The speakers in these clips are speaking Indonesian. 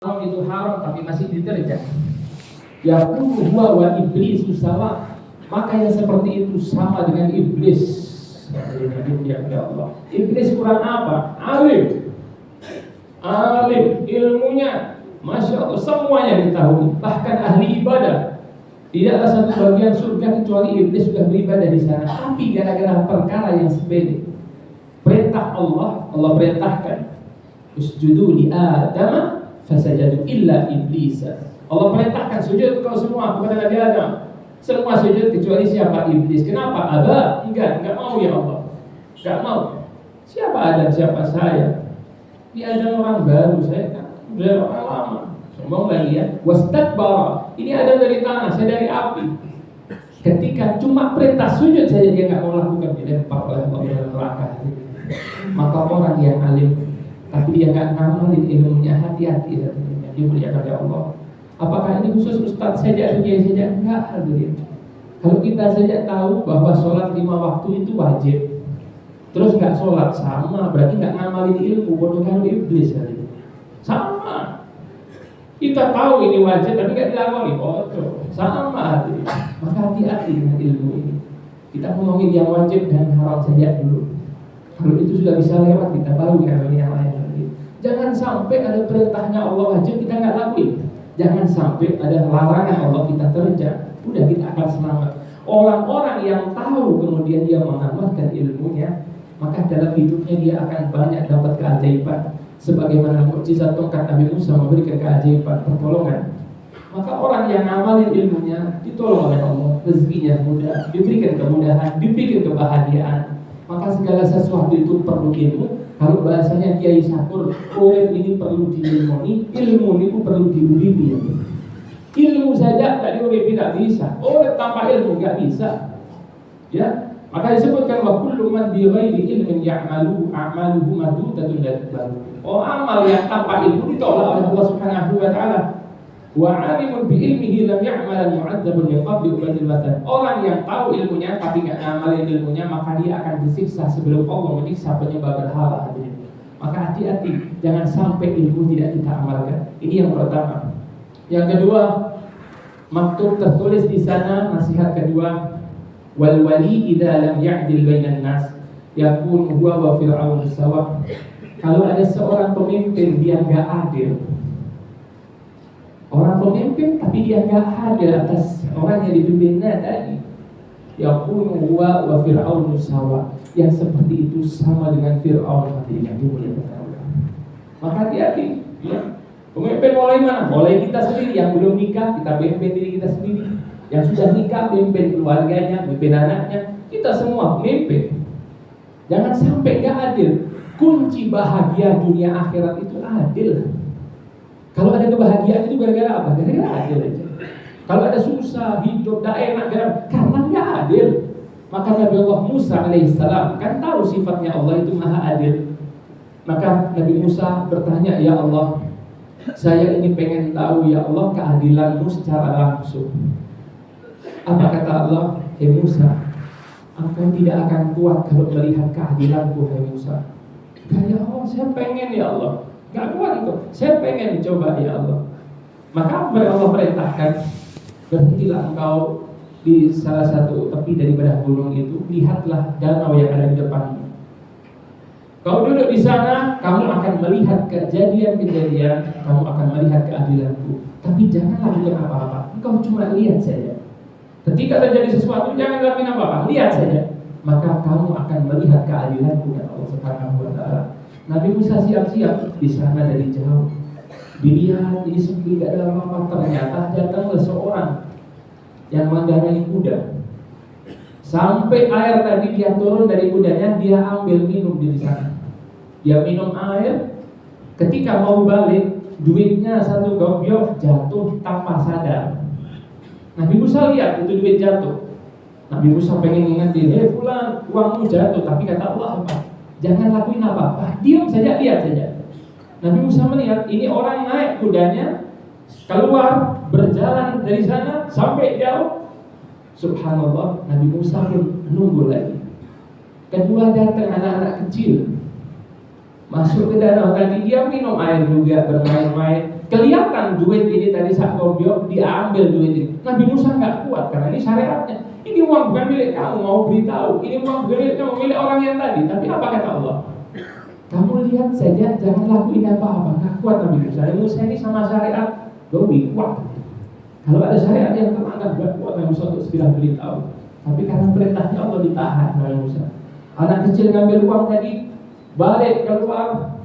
itu haram tapi masih diterjang. Yaqulu huwa wa iblis sawa. Maka yang seperti itu sama dengan iblis. Ya Allah. Iblis kurang apa? Alim, ilmunya, masya Allah, semuanya ditahui. Bahkan ahli ibadah. Tidaklah satu bagian surga kecuali iblis sudah beribadah di sana. Tapi gara-gara perkara yang sepele, perintah Allah perintahkan usjudu li Adam fasajadu illa iblis. Allah perintahkan sujud kau semua kepada Nabi Adam. Semua sujud kecuali siapa? Iblis. Kenapa? Aba, enggak mau ya Allah. Enggak mau. Siapa Adam? Siapa saya? Dia ada orang baru, saya kan udah orang lama. Sombong lagi ya. Wastakbara. Ini Adam dari tanah, saya dari api. Ketika cuma perintah sujud saja dia enggak mau lakukan, dilempar oleh Allah dalam neraka. Maka orang yang alim tapi dia enggak ngamalin ilmunya, hati-hati dimuliakan oleh Allah. Apakah ini khusus ustaz saja, kiai saja? Enggak, hadirin. Kalau kita saja tahu bahwa sholat 5 waktu itu wajib, terus enggak sholat, sama, berarti enggak ngamalin ilmu, bodoh kalau iblis hadirin. Sama. Kita tahu ini wajib tapi enggak dilakoni, bodoh. Sama hadirin. Maka hati-hati dengan ilmu ini. Kita ngomongin yang wajib dan haram saja dulu. Kalau itu sudah bisa lewat, kita baru kalau yang lain. Jangan sampai ada perintahnya Allah wajib kita enggak lakuin. Jangan sampai ada larangan Allah kita terjang. Udah kita akan selamat. Orang-orang yang tahu kemudian dia mengamalkan ilmunya, maka dalam hidupnya dia akan banyak dapat keajaiban. Sebagaimana mukjizat tongkat Nabi Musa memberikan keajaiban, pertolongan. Maka orang yang ngamalin ilmunya ditolong oleh Allah, rezekinya mudah, diberikan kemudahan, diberikan kebahagiaan. Maka segala sesuatu itu perlu ilmu. Kalau bahasanya Kiai Syakur, urip ini perlu diilmoni, ilmu ini perlu diuripi. Ilmu saja tak diuripi tak bisa. Urip tanpa ilmu enggak bisa. Ya, maka disebutkan wa kullu man bi ghairi ilmin ya'malu a'maluhu madudatun la tuqbalu. Oh, amal yang tanpa ilmu ditolak oleh Allah Subhanahu wa taala. Wa 'alimun bi ilmihi lam ya'mal mu'adzabun min qabli ubadil watan. Orang yang tahu ilmunya tapi enggak ngamalin ilmunya, maka dia akan disiksa sebelum Allah menyiksa penyembah berhala. Maka hati-hati, jangan sampai ilmu tidak kita amalkan. Ini yang pertama. Yang kedua, maktub tertulis di sana nasihat kedua, wal wali idza lam ya'dil bainan nas yakun huwa wa fir'aun sawa. Kalau ada seorang pemimpin dia enggak adil, orang pemimpin tapi dia enggak adil atas orang yang dipimpinnya tadi, yakun huwa wa fir'aun sawa. Yang seperti itu sama dengan Fir'aun yang dimuliakan Allah. Maka hati-hati ya. Pemimpin mulai mana? Mulai kita sendiri. Yang belum nikah kita pimpin diri kita sendiri. Yang sudah nikah pimpin keluarganya, pimpin anaknya. Kita semua pemimpin. Jangan sampai gak adil. Kunci bahagia dunia akhirat itu adil. Kalau ada kebahagiaan itu gara-gara apa? Gara-gara adil aja. Kalau ada susah, hidup gak enak, karena gak adil. Maka Nabi Allah Musa alaihissalam kan tahu sifatnya Allah itu maha adil. Maka Nabi Musa bertanya, ya Allah, saya ini pengen tahu ya Allah keadilanmu secara langsung. Apa kata Allah? Hei Musa, engkau tidak akan kuat kalau melihat keadilanku, hei Musa. Ya Allah, saya pengen ya Allah. Gak kuat itu, saya pengen dicoba ya Allah. Maka Allah perintahkan, berhentilah engkau di salah satu tepi daripada gunung itu, lihatlah danau yang ada di depanmu. Kau duduk di sana, kamu akan melihat kejadian-kejadian, kamu akan melihat keadilanku. Tapi jangan lakukan apa-apa, engkau cuma lihat saja. Ketika terjadi sesuatu, jangan lakukan apa-apa, lihat saja. Maka kamu akan melihat keadilanku ya Allah Subhanahu wa taala. Nabi Musa siap-siap di sana dari jauh. Dilihat ini sepi, tidak ada apa-apa. Ternyata datanglah seorang yang mengendarai kuda. Sampai air tadi dia turun dari kudanya, dia ambil minum di sana. Dia minum air. Ketika mau balik, duitnya 1 gobyok jatuh tanpa sadar. Nabi Musa lihat itu duit jatuh. Nabi Musa pengen ingetin, hei fulan, uangmu jatuh. Tapi kata Allah apa? Jangan lakuin apa-apa, diam saja, lihat saja. Nabi Musa melihat ini orang naik kudanya, keluar berjalan dari sana sampai jauh. Subhanallah, Nabi Musa pun menunggu lagi. Kedua datang anak-anak kecil, masuk ke danau tadi, dia minum air juga, bermain-main. Kelihatan duit ini tadi sak gobiok diambil duit ini. Nabi Musa nggak kuat karena ini syariatnya. Ini uang bukan milik kamu, mau beritahu. Ini uang bukan milik kamu, milik orang yang tadi. Tapi apa kata Allah? Kamu lihat saja, jangan lakuin apa-apa. Nggak kuat Nabi Musa. Nabi Musa ini sama syariat lebih kuat. Kalau ada syariat yang terangkat nggak kuat Nabi Musa untuk segera beritahu. Tapi karena perintahnya Allah ditahan Nabi Musa. Anak kecil ngambil uang tadi, balik keluar.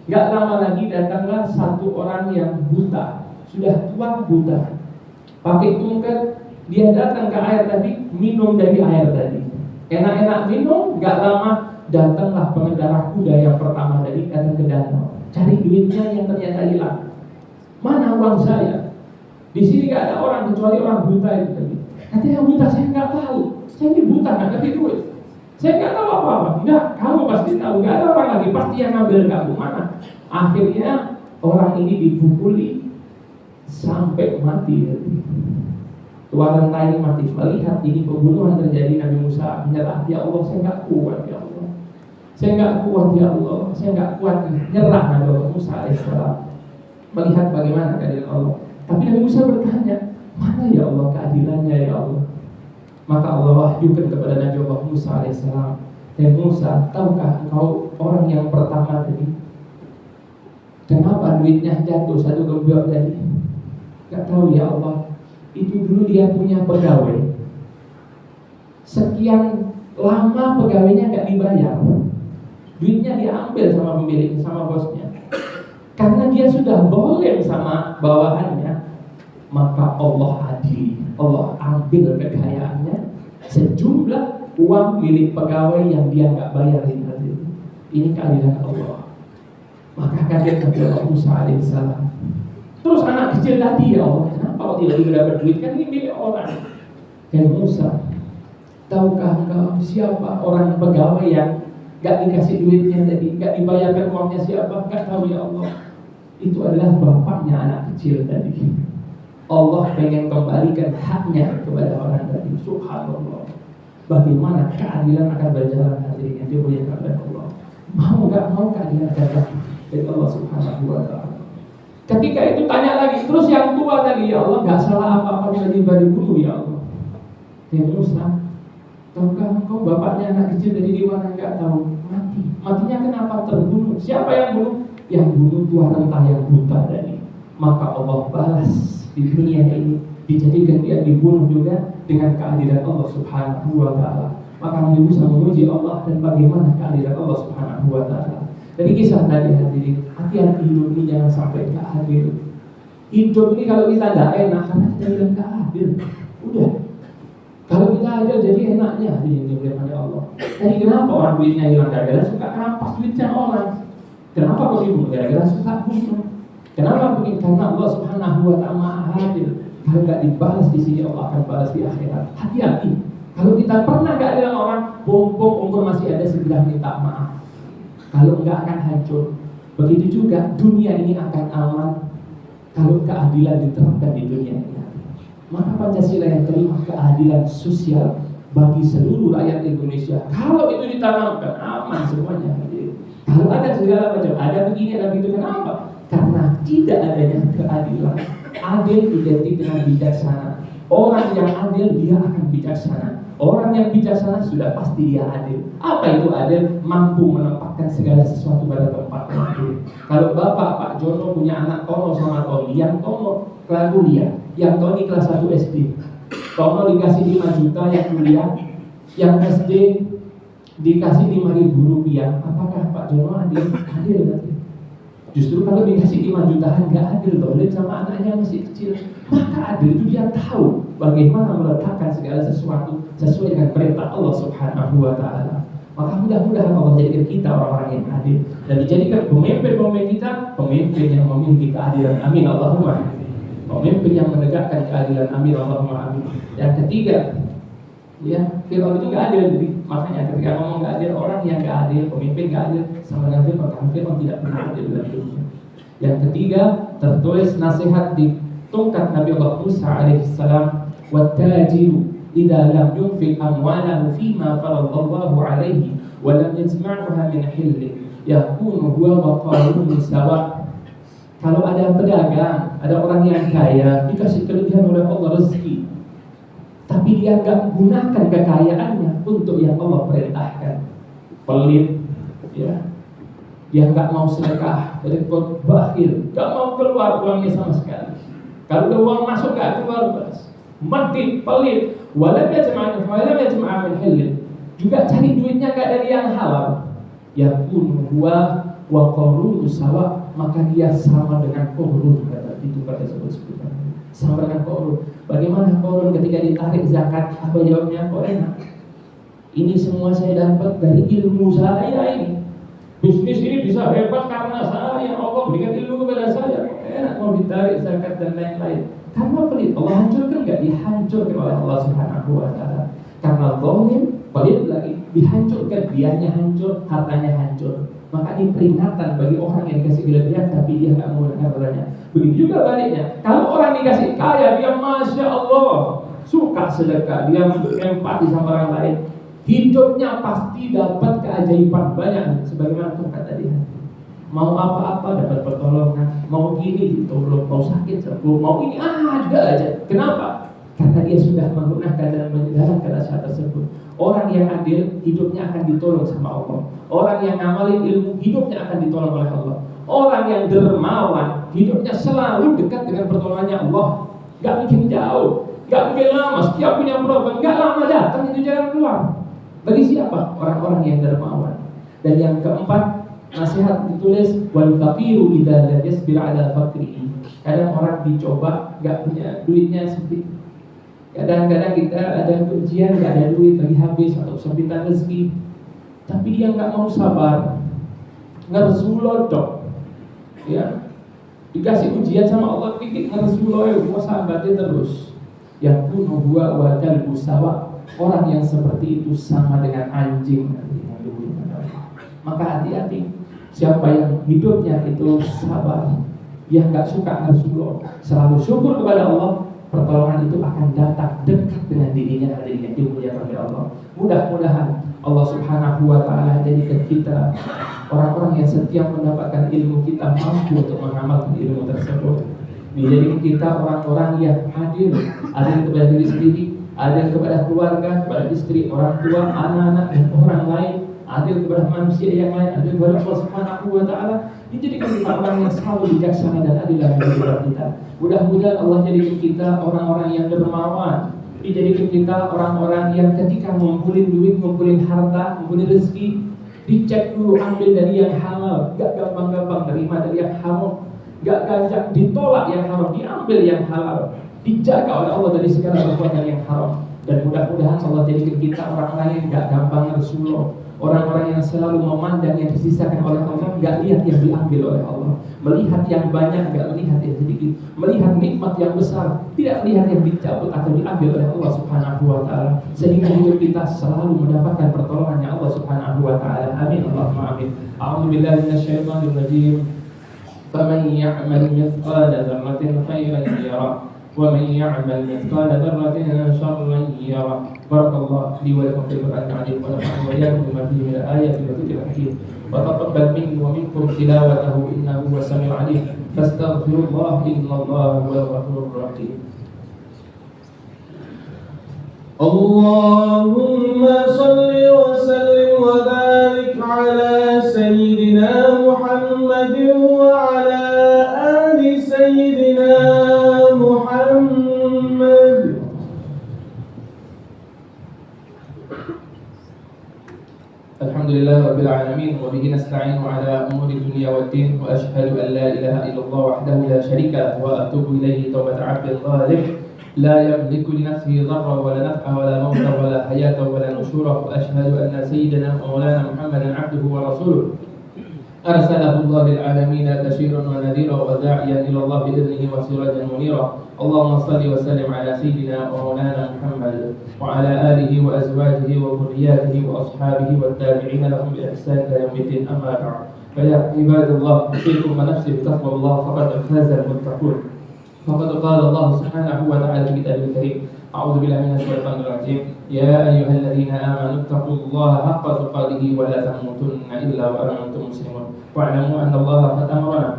Nggak lama lagi datanglah satu orang yang buta, sudah tua buta, pakai tongkat. Dia datang ke air tadi, minum dari air tadi. Enak-enak minum, nggak lama datanglah pengendara kuda yang pertama tadi datang ke danau, cari duitnya yang ternyata hilang. Mana uang saya? Di sini nggak ada orang kecuali orang buta itu tadi. Katanya yang buta, saya nggak tahu. Saya ini buta, nggak ngerti duit. Saya nggak tahu apa-apa. Enggak, kamu pasti tahu. Nggak ada orang lagi, pasti yang ngambil kamu. Mana? Akhirnya orang ini dipukuli sampai mati. Tua renta ini mati. Melihat ini pembunuhan terjadi, Nabi Musa menyerah. Ya Allah, saya nggak kuat ya Allah. Saya nggak kuat ya Allah. Saya nggak kuat. Nyerah Nabi Musa alaihissalam. Melihat bagaimana keadilan Allah. Tapi Nabi Musa bertanya, mana ya Allah keadilannya ya Allah? Maka Allah wahyukan kepada Nabi Allah Musa alaihissalam. Ya Musa, tahukah engkau orang yang pertama tadi? Kenapa duitnya jatuh satu gebyok tadi? Gak tahu ya Allah. Itu dulu dia punya pegawai. Sekian lama pegawainya gak dibayar. Duitnya diambil sama pemilik, sama bosnya. Karena dia sudah boleh sama bawahannya, maka Allah adil. Allah ambil kekayaannya, sejumlah uang milik pegawai yang dia gak bayarin tadi. Ini keadilan Allah. Maka kaget Nabi Musa alaihissalam. Terus anak kecil tadi, ya Allah, kenapa kok tidak dapat duit? Kan ini milik orang. Dan Musa, tahukah engkau siapa orang pegawai yang gak dikasih duitnya tadi, gak dibayarkan uangnya siapa? Gak tahu ya Allah. Itu adalah bapaknya anak kecil tadi. Allah pengen kembalikan haknya kepada orang tadi. Subhanallah. Bagaimana keadilan akan berjalan hadirin yang dimuliakan oleh Allah? Mau gak mau keadilan akan dari Allah Subhanahu wa ta'ala. Ketika itu tanya lagi, terus yang tua tadi, ya Allah, gak salah apa-apa tadi dibunuh ya Allah. Ya Musa, tahukah engkau bapaknya anak kecil dari di mana? Gak tahu. Mati. Matinya kenapa? Terbunuh. Siapa yang bunuh? Yang bunuh tua renta yang buta tadi. Maka Allah balas di dunia ini, dijadikan dia dibunuh juga dengan keadilan Allah Subhanahu wa ta'ala. Maka Nabi Musa memuji Allah dan bagaimana keadilan Allah Subhanahu wa ta'ala. Dari kisah tadi hadirin, hati-hati hidup ini jangan sampai gak adil. Hidup ini kalau kita gak enak karena kita bilang gak adil. Udah. Kalau kita adil jadi enaknya hadirin oleh Allah. Jadi kenapa orang duitnya hilang? Gara-gara suka rampas duitnya orang. Kenapa kok dibunuh? Gara-gara suka bunuh. Kenapa begini? Karena Allah Subhanahu wa ta'ala adil. Kalau gak dibalas di sini, Allah akan balas di akhirat. Hati-hati. Kalau kita pernah gak adil orang, bom umur masih ada, segera minta maaf. Kalau enggak akan hancur. Begitu juga dunia ini akan aman kalau keadilan diterapkan di dunia ini. Maka Pancasila yang terima keadilan sosial bagi seluruh rakyat Indonesia. Kalau itu ditanamkan, aman semuanya. Kalau ada segala macam, ada begini, ada begitu, kenapa? Karena tidak adanya keadilan. Adil identik dengan bijaksana. Orang yang adil dia akan bijaksana. Orang yang bijaksana sudah pasti dia adil. Apa itu adil? Mampu menempatkan segala sesuatu pada tempatnya. Kalau Bapak Pak Jono punya anak Tono sama Tony, yang Tono kelas kuliah, yang Tony kelas 1 SD. Tono dikasih 5 juta yang kuliah, yang SD dikasih 5.000 rupiah. Apakah Pak Jono adil? Adil nanti. Justru kalau dikasih 5 jutaan gak adil, dolim sama anaknya masih kecil. Maka adil itu dia tahu bagaimana meletakkan segala sesuatu sesuai dengan perintah Allah Subhanahu wa ta'ala. Maka mudah-mudahan Allah jadikan kita orang-orang yang adil dan dijadikan pemimpin-pemimpin kita pemimpin yang memiliki keadilan. Amin Allahumma. Pemimpin yang menegakkan keadilan. Amin Allahumma amin. Yang ketiga, ya, Fir'aun itu gak adil. Jadi makanya ketika ngomong gak adil, orang yang gak adil, pemimpin gak adil, sama dengan Fir'aun tidak pernah adil dalam hidupnya. Yang ketiga, tertulis nasihat di tongkat Nabi Allah Musa alaihissalam, wattajiru idza lam yunfiq amwalahu fima faradallahu alaihi wa lam yajma'uha min hilli yakunu huwa wa qaluhu sawa. Kalau ada pedagang, ada orang yang kaya, dikasih kelebihan oleh Allah rezeki, tapi dia nggak gunakan kekayaannya untuk yang Allah perintahkan, pelit, ya, dia nggak mau sedekah, berikut bakhil, nggak mau keluar uangnya sama sekali. Kalau ada uang masuk nggak keluar, bas, mati, pelit, walam yajma'a min halal, juga cari duitnya nggak dari yang halal, yakun huwa wa qarun sawa, maka dia sama dengan korun, kata itu kata sebut-sebutan, sama dengan korun. Bagaimana korun ketika ditarik zakat? Apa jawabnya? Kok enak? Ini semua saya dapat dari ilmu saya ini. Bisnis ini bisa hebat karena saya, Allah berikan ilmu kepada saya. Enak mau ditarik zakat dan lain-lain. Karena pelit, Allah hancurkan nggak? Dihancurkan oleh Allah Subhanahu wa Ta'ala. Karena zalim, pelit lagi, dihancurkan, dianya hancur, hartanya hancur. Maka ini peringatan bagi orang yang dikasih kelebihan tapi dia nggak mau dengarnya. Begitu juga baliknya. Kalau orang dikasih kaya, dia masya Allah suka sedekah, dia empati sama orang lain, hidupnya pasti dapat keajaiban banyak. Sebagaimana kata dia, mau apa-apa dapat pertolongan, mau gini ditolong, mau sakit sembuh, mau ini juga aja. Kenapa? Karena dia sudah menggunakan dan menjalankan nasihat tersebut. Orang yang adil hidupnya akan ditolong sama Allah. Orang yang ngamalin ilmu hidupnya akan ditolong oleh Allah. Orang yang dermawan hidupnya selalu dekat dengan pertolongannya Allah. Gak mungkin jauh, gak mungkin lama. Setiap punya problem, gak lama datang itu jalan keluar. Bagi siapa? Orang-orang yang dermawan. Dan yang keempat, nasihat ditulis wal faqiru idza lam yasbir ala faqrihi. Kadang orang dicoba gak punya duitnya seperti, kadang-kadang kita ada ujian gak ada duit lagi habis atau kesempitan rezeki, tapi dia nggak mau sabar, ngerzulodok, ya, dikasih ujian sama Allah titik ngerzuloy, mau sabarnya terus. Yang bunuh dua wadal busawa, orang yang seperti itu sama dengan anjing. Maka hati-hati, siapa yang hidupnya itu sabar, yang nggak suka ngerzuloy, selalu syukur kepada Allah, pertolongan itu akan datang dekat dengan dirinya, hadirin yang dimuliakan oleh Allah. Mudah-mudahan Allah Subhanahu wa Ta'ala jadikan kita orang-orang yang setiap mendapatkan ilmu kita mampu untuk mengamalkan ilmu tersebut. Dijadikan kita orang-orang yang adil, adil kepada diri sendiri, adil kepada keluarga, kepada istri, orang tua, anak-anak dan orang lain, adil kepada manusia yang lain, adil kepada Allah Subhanahu wa Ta'ala. Dijadikan kita orang yang selalu bijaksana dan adil dalam kehidupan kita. Mudah-mudahan Allah jadikan kita orang-orang yang dermawan. Dijadikan kita orang-orang yang ketika ngumpulin duit, ngumpulin harta, ngumpulin rezeki, dicek dulu, ambil dari yang halal, gak gampang-gampang terima dari yang haram, gak gajak ditolak yang haram, diambil yang halal, dijaga oleh Allah dari segala perbuatan yang haram. Dan mudah-mudahan Allah jadikan kita orang-orang yang gak gampang ngersuloh, orang-orang yang selalu memandang yang disisakan oleh Allah, gak lihat yang diambil oleh Allah, melihat yang banyak, gak melihat yang sedikit, melihat nikmat yang besar, tidak melihat yang dicabut atau diambil oleh Allah Subhanahu wa Ta'ala, sehingga hidup kita selalu mendapatkan pertolongannya Allah Subhanahu wa Ta'ala. Amin Allahumma amin. A'udzubillahi minasyaitonir rajim. Faman ya'mal mithqala dzarratin khairan yarah wa man ya'mal mithqala dzarratin sharran yarah. Barakallahu li wa lakum fil Qur'anil 'azim wa nafa'ani wa iyyakum bima fihi min al-ayati wa dhikril hakim. Wa taqabbal minni wa minkum tilawatahu innahu huwas samiul 'alim. Fastaghfirullah innallaha huwal ghafurur rahim. Allahumma salli wa sallim wa barik ala sayyidina Muhammadin wa ala ali sayyidina Muhammad. Alhamdulillah Rabbil Alamin, wa bihi nasta'inu ala umuri dunya waddin, wa ashhadu an la ilaha illallah wahdahu la sharika lahu wa atubu ilayhi tawbata 'abdin zalim la yamliku li nafsihi dharra wa la naf'a wa la mawta wa la hayata wa la nushura, wa ashhadu anna sayyidina wa maulana Muhammadan 'abduhu wa rasuluh arsalahu Allah lil alamin bashiran wa nadhira wa da'iyan ila Allah bi idnihi wa sirajan munira. Allahumma salli wa sallim ala sayyidina wa maulana Muhammad wa ala alihi wa azwajihi wa dhurriyyatihi wa ashabihi wa tabi'in lahum bi ihsan ila yaumiddin. Amma ba'd. Fa ya ibadallah, usikum wa nafsi bi taqwallah faqad faza al-muttaqun. Faqad qala Allah subhanahu wa ta'ala fi kitabihi al-karim, a'udzu billahi minasy syaithanir rajim, ya ayyuhalladzina amanu taqullaha haqqa tuqatih wa la tamutunna illa wa antum muslimun wa'lamu anna Allah qad amarna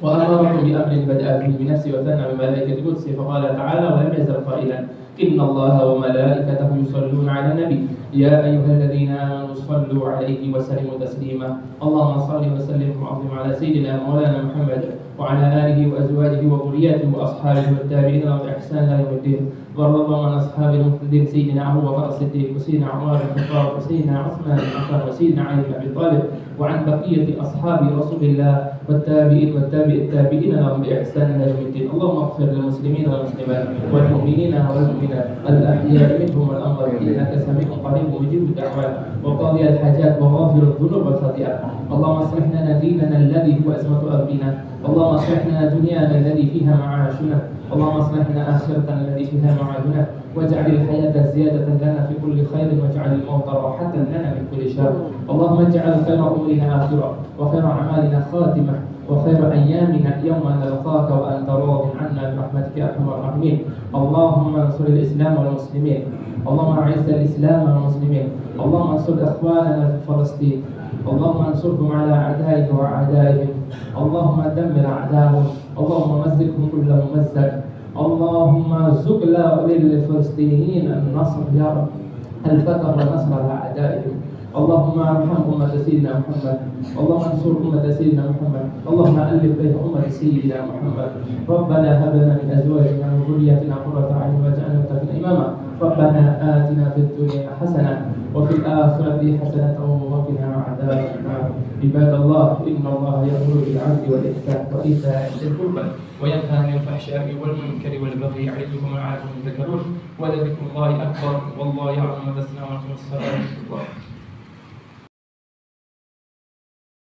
وأمركم بأمر بدأ به بنفسه وثنى بملائكة قدسه فقال تعالى ولم يزل قائلا إن الله وملائكته يصلون على النبي يا أيها الذين آمنوا صلوا عليه وسلموا تسليما اللهم صل وسلم وعظم على سيدنا مولانا محمد وعلى آله وأزواجه وذرياته وأصحابه والتابعين بإحسان إلى يوم الدين وارض اللهم عن أصحاب المهتدين سيدنا أبو بكر الصديق وسيدنا عمر بن الخطاب وسيدنا عثمان بن عفان وسيدنا علي بن أبي طالب وعن بقية أصحاب رسول الله والتابعين التابعين لهم بإحسان إلى يوم الدين اللهم اغفر للمسلمين والمسلمات والمؤمنين والمؤمنات الأحياء منهم والأموات إنك سميع قريب مجيب الدعوات وقاضي الحاجات وغافر الذنوب والخطيئات اللهم اصلح لنا ديننا الذي هو عصمة أرضنا اللهم اصلح لنا دنيانا الذي فيها معاشنا اللهم اصلح لنا آخرتنا الذي فيها معادنا واجعل الحياة زيادة لنا في كل خير واجعل الموت راحة لنا من كل شر اللهم اجعل خير أمورنا آخرة وخير أعمالنا خاتمة وخير أيامنا يوم نلقاك وأنت راض عنا برحمتك يا أرحم الراحمين اللهم انصر الإسلام والمسلمين اللهم أعز الإسلام والمسلمين اللهم انصر إخواننا في فلسطين اللهم انصرهم على أعدائك وأعدائهم اللهم دمر أعدائهم اللهم مزقهم كل ممزق اللهم ارزق للفلسطينيين النصر يا رب الفتح والنصر على أعدائهم اللهم ارحم أمة سيدنا محمد اللهم انصر أمة سيدنا محمد اللهم ألف بين أمة سيدنا محمد ربنا هب لنا من أزواجنا وذرياتنا قرة أعين واجعلنا للمتقين إماما ربنا آتنا في الدنيا حسنة وفي الآخرة حسنة وقنا عذاب النار عباد الله إن الله يأمر بالعدل والإحسان وإيتاء ذي القربى وينهى عن الفحشاء والمنكر والبغي يعظكم لعلكم تذكرون ولذكر الله أكبر والله يعلم ما تصنعون. الصلاة